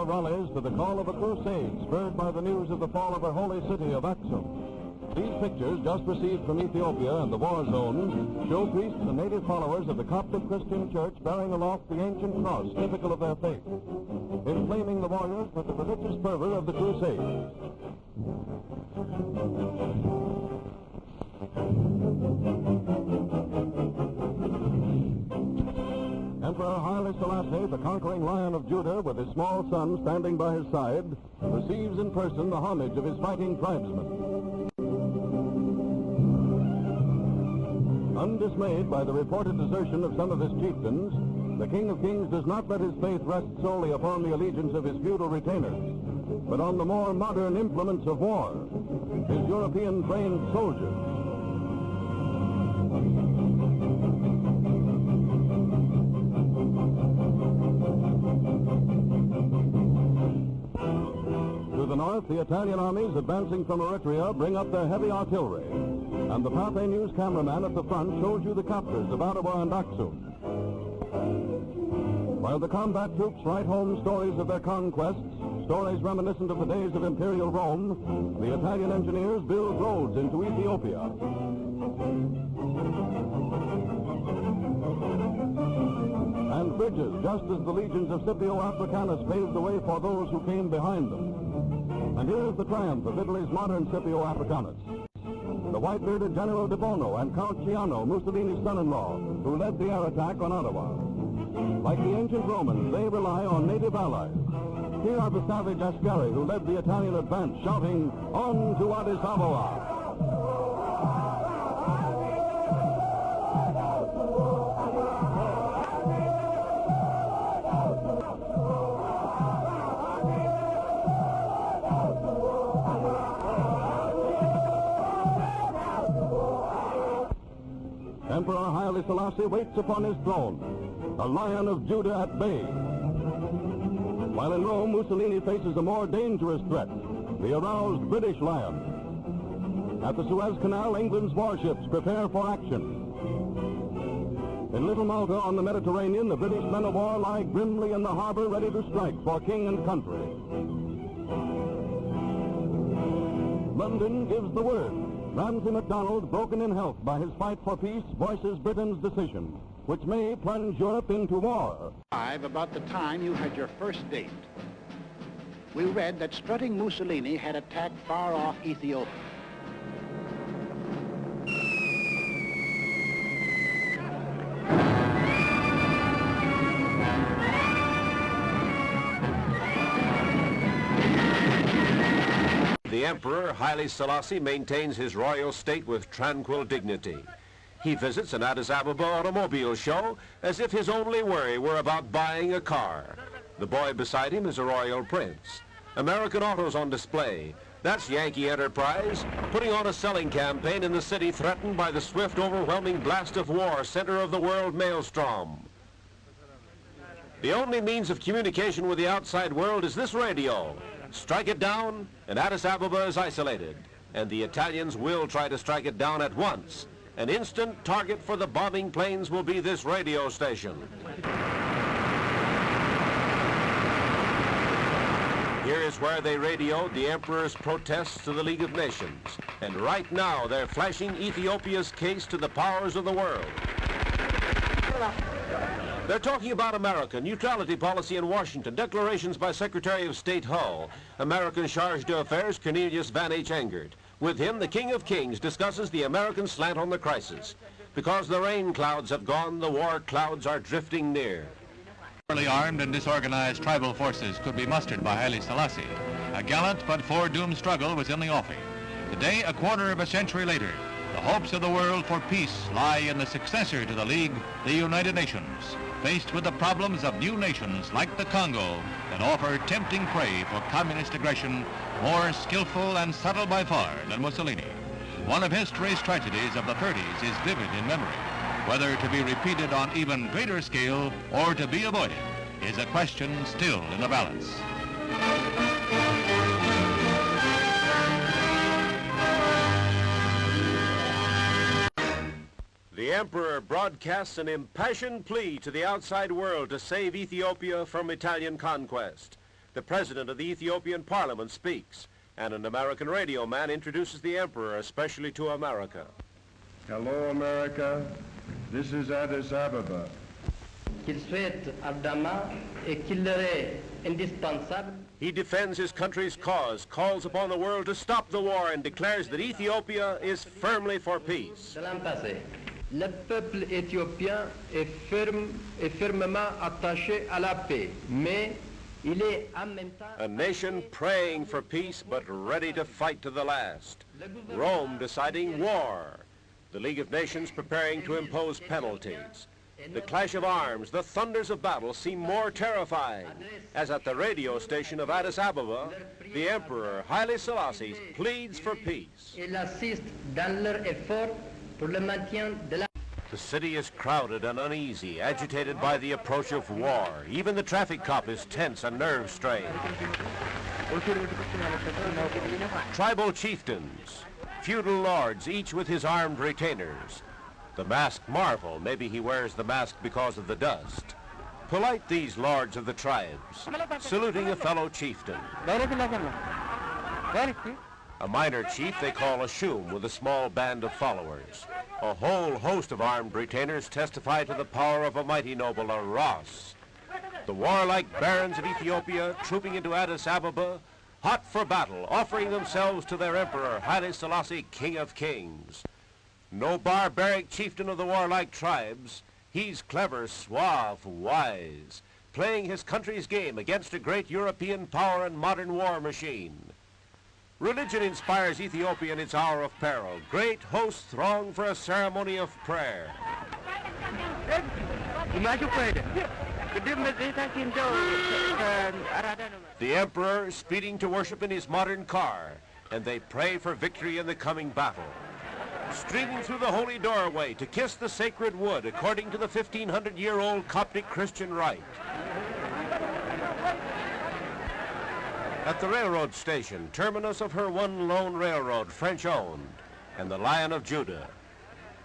Ethiopia rallies to the call of a crusade spurred by the news of the fall of her holy city of Aksum. These pictures, just received from Ethiopia and the war zone, show priests and native followers of the Coptic Christian Church bearing aloft the ancient cross, typical of their faith, inflaming the warriors with the religious fervor of the crusade. Emperor Haile Selassie, the conquering lion of Judah, with his small son standing by his side, receives in person the homage of his fighting tribesmen. Undismayed by the reported desertion of some of his chieftains, the King of Kings does not let his faith rest solely upon the allegiance of his feudal retainers, but on the more modern implements of war, his European-trained soldiers. To the north, the Italian armies advancing from Eritrea bring up their heavy artillery, and the Pathé News cameraman at the front shows you the copters of Ottawa and Aksum. While the combat troops write home stories of their conquests, stories reminiscent of the days of imperial Rome, the Italian engineers build roads into Ethiopia. And bridges, just as the legions of Scipio Africanus paved the way for those who came behind them. And here is the triumph of Italy's modern Scipio Africanus. The white-bearded General de Bono and Count Ciano, Mussolini's son-in-law, who led the air attack on Ottawa. Like the ancient Romans, they rely on native allies. Here are the savage Ascari who led the Italian advance, shouting, "On to Addis Ababa!" Emperor Haile Selassie waits upon his throne, a lion of Judah at bay. While in Rome, Mussolini faces a more dangerous threat, the aroused British lion. At the Suez Canal, England's warships prepare for action. In Little Malta on the Mediterranean, the British men of war lie grimly in the harbor ready to strike for king and country. London gives the word. Ramsay MacDonald, broken in health by his fight for peace, voices Britain's decision, which may plunge Europe into war. About the time you had your first date, we read that strutting Mussolini had attacked far-off Ethiopia. The Emperor Haile Selassie maintains his royal state with tranquil dignity. He visits an Addis Ababa automobile show as if his only worry were about buying a car. The boy beside him is a royal prince. American autos on display. That's Yankee enterprise, putting on a selling campaign in the city threatened by the swift, overwhelming blast of war, center of the world maelstrom. The only means of communication with the outside world is this radio. Strike it down, and Addis Ababa is isolated. And the Italians will try to strike it down at once. An instant target for the bombing planes will be this radio station. Here is where they radioed the Emperor's protests to the League of Nations. And right now, they're flashing Ethiopia's case to the powers of the world. They're talking about America, neutrality policy in Washington, declarations by Secretary of State Hull, American Charge d'Affaires Cornelius Van H. Engert. With him, the King of Kings discusses the American slant on the crisis. Because the rain clouds have gone, the war clouds are drifting near. Poorly armed and disorganized tribal forces could be mustered by Haile Selassie. A gallant but foredoomed struggle was in the offing. Today, a quarter of a century later, the hopes of the world for peace lie in the successor to the League, the United Nations. Faced with the problems of new nations like the Congo that offer tempting prey for communist aggression, more skillful and subtle by far than Mussolini. One of history's tragedies of the 30s is vivid in memory. Whether to be repeated on even greater scale or to be avoided is a question still in the balance. The Emperor broadcasts an impassioned plea to the outside world to save Ethiopia from Italian conquest. the president of the Ethiopian parliament speaks, and an American radio man introduces the emperor especially to America. Hello, America. This is Addis Ababa. Qu'il souhaite ardemment et qu'il leur est indispensable. He defends his country's cause, calls upon the world to stop the war, and declares that Ethiopia is firmly for peace. De l'an passé, le peuple éthiopien est fermement attaché à la paix, mais il est en même temps... A nation praying for peace but ready to fight to the last. Rome deciding war. The League of Nations preparing to impose penalties. The clash of arms, the thunders of battle seem more terrifying, as at the radio station of Addis Ababa, the Emperor Haile Selassie pleads for peace. Il assiste dans leur effort pour le maintien de la... The city is crowded and uneasy, agitated by the approach of war. Even the traffic cop is tense and nerve-strained. Tribal chieftains, feudal lords, each with his armed retainers. The masked marvel, maybe he wears the mask because of the dust. Polite these lords of the tribes, saluting a fellow chieftain. A minor chief they call a shum with a small band of followers. A whole host of armed retainers testify to the power of a mighty noble, a Ras. The warlike barons of Ethiopia trooping into Addis Ababa, hot for battle, offering themselves to their emperor, Haile Selassie, King of Kings. No barbaric chieftain of the warlike tribes. He's clever, suave, wise, playing his country's game against a great European power and modern war machine. Religion inspires Ethiopia in its hour of peril. Great hosts throng for a ceremony of prayer. The emperor speeding to worship in his modern car, and they pray for victory in the coming battle. Streaming through the holy doorway to kiss the sacred wood according to the 1,500-year-old Coptic Christian rite. At the railroad station, terminus of her one lone railroad, French-owned, and the Lion of Judah.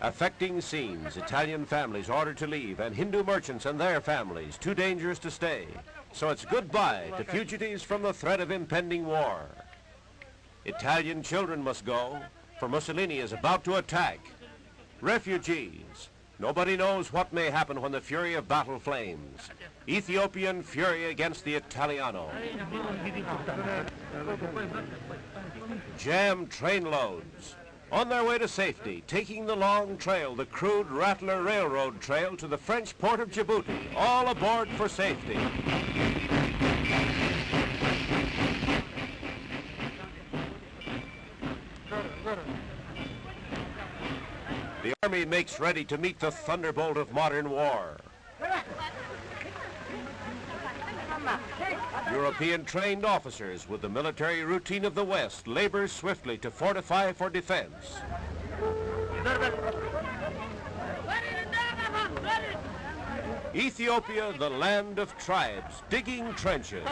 Affecting scenes, Italian families ordered to leave, and Hindu merchants and their families, too dangerous to stay. So it's goodbye to fugitives from the threat of impending war. Italian children must go, for Mussolini is about to attack. Refugees. Nobody knows what may happen when the fury of battle flames. Ethiopian fury against the Italiano. Jammed train loads. On their way to safety, taking the long trail, the crude Rattler Railroad Trail to the French port of Djibouti. All aboard for safety. The army makes ready to meet the thunderbolt of modern war. European trained officers with the military routine of the West labor swiftly to fortify for defense. Ethiopia, the land of tribes, digging trenches.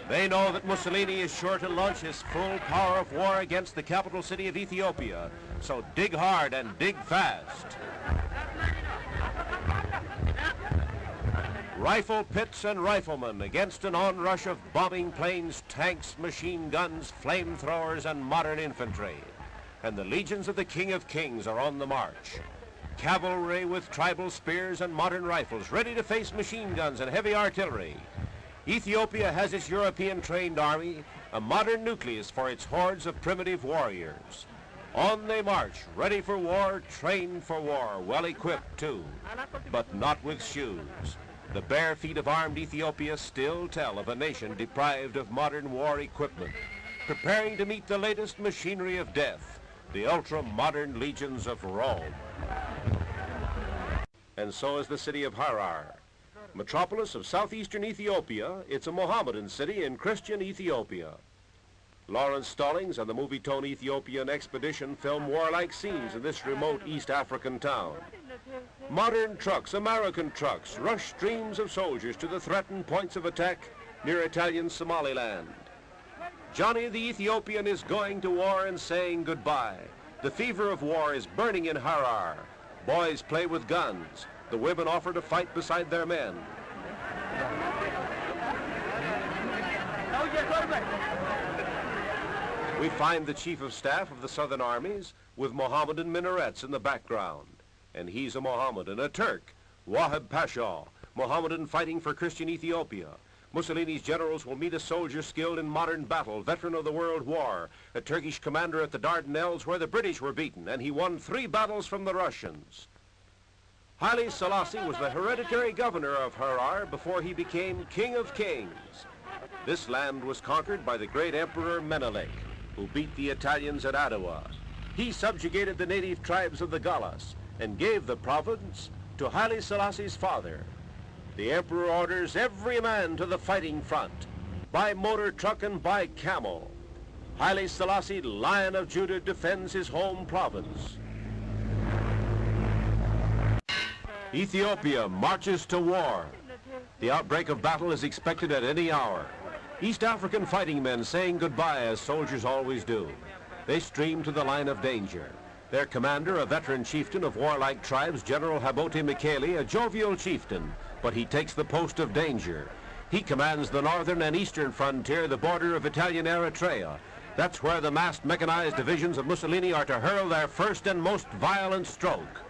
They know that Mussolini is sure to launch his full power of war against the capital city of Ethiopia, so dig hard and dig fast. Rifle pits and riflemen against an onrush of bombing planes, tanks, machine guns, flamethrowers, and modern infantry. And the legions of the King of Kings are on the march. Cavalry with tribal spears and modern rifles, ready to face machine guns and heavy artillery. Ethiopia has its European-trained army, a modern nucleus for its hordes of primitive warriors. On they march, ready for war, trained for war, well-equipped too, but not with shoes. The bare feet of armed Ethiopia still tell of a nation deprived of modern war equipment, preparing to meet the latest machinery of death, the ultra-modern legions of Rome. And so is the city of Harar. Metropolis of southeastern Ethiopia, it's a Mohammedan city in Christian Ethiopia. Lawrence Stallings and the movie Tone Ethiopian Expedition film warlike scenes in this remote East African town. Modern trucks, American trucks, rush streams of soldiers to the threatened points of attack near Italian Somaliland. Johnny the Ethiopian is going to war and saying goodbye. The fever of war is burning in Harar. Boys play with guns. The women offer to fight beside their men. We find the Chief of Staff of the Southern Armies with Mohammedan minarets in the background. And he's a Mohammedan, a Turk, Wahab Pasha, Mohammedan fighting for Christian Ethiopia. Mussolini's generals will meet a soldier skilled in modern battle, veteran of the World War, a Turkish commander at the Dardanelles where the British were beaten, and he won 3 battles from the Russians. Haile Selassie was the hereditary governor of Harar before he became King of Kings. This land was conquered by the great Emperor Menelik, who beat the Italians at Adwa. He subjugated the native tribes of the Gallas and gave the province to Haile Selassie's father. The emperor orders every man to the fighting front, by motor truck and by camel. Haile Selassie, Lion of Judah, defends his home province. Ethiopia marches to war. The outbreak of battle is expected at any hour. East African fighting men saying goodbye as soldiers always do. They stream to the line of danger. Their commander, a veteran chieftain of warlike tribes, General Habote Mekele, a jovial chieftain, but he takes the post of danger. He commands the northern and eastern frontier, the border of Italian Eritrea. That's where the massed mechanized divisions of Mussolini are to hurl their first and most violent stroke.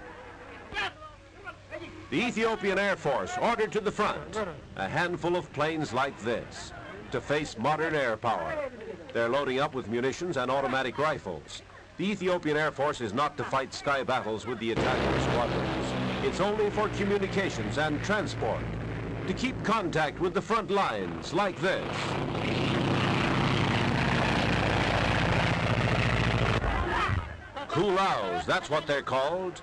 The Ethiopian Air Force ordered to the front, a handful of planes like this, to face modern air power. They're loading up with munitions and automatic rifles. The Ethiopian Air Force is not to fight sky battles with the Italian squadrons. It's only for communications and transport, to keep contact with the front lines like this. Kulaus, that's what they're called.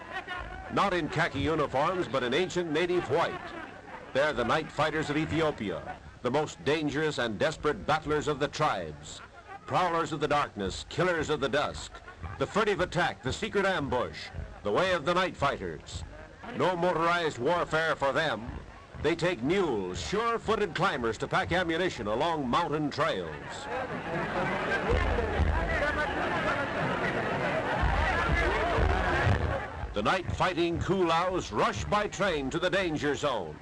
Not in khaki uniforms, but in ancient native white. They're the night fighters of Ethiopia, the most dangerous and desperate battlers of the tribes. Prowlers of the darkness, killers of the dusk. The furtive attack, the secret ambush, the way of the night fighters. No motorized warfare for them. They take mules, sure-footed climbers to pack ammunition along mountain trails. The night-fighting Kulaus rush by train to the danger zone.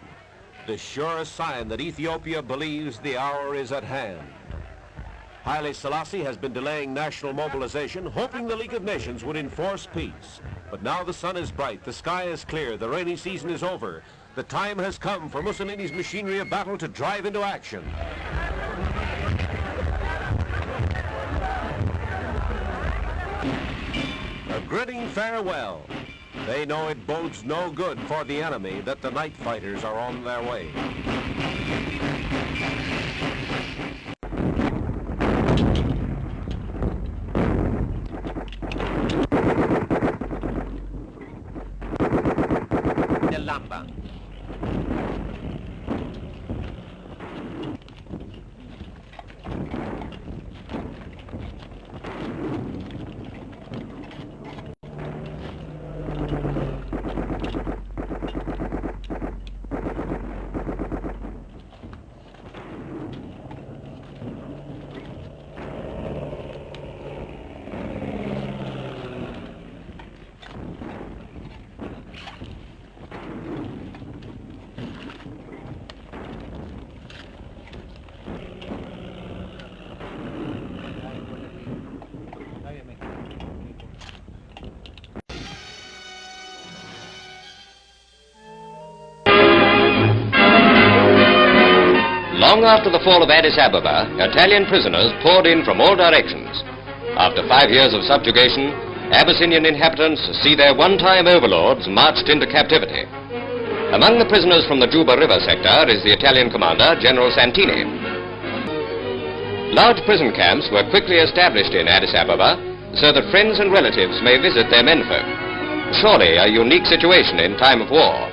The surest sign that Ethiopia believes the hour is at hand. Haile Selassie has been delaying national mobilization, hoping the League of Nations would enforce peace. But now the sun is bright, the sky is clear, the rainy season is over. The time has come for Mussolini's machinery of battle to drive into action. A grinning farewell. They know it bodes no good for the enemy that the night fighters are on their way. Lamba. Long after the fall of Addis Ababa, Italian prisoners poured in from all directions. After 5 years of subjugation, Abyssinian inhabitants see their one-time overlords marched into captivity. Among the prisoners from the Juba River sector is the Italian commander, General Santini. Large prison camps were quickly established in Addis Ababa so that friends and relatives may visit their menfolk. Surely a unique situation in time of war.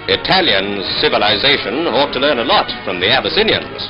Italian civilization ought to learn a lot from the Abyssinians.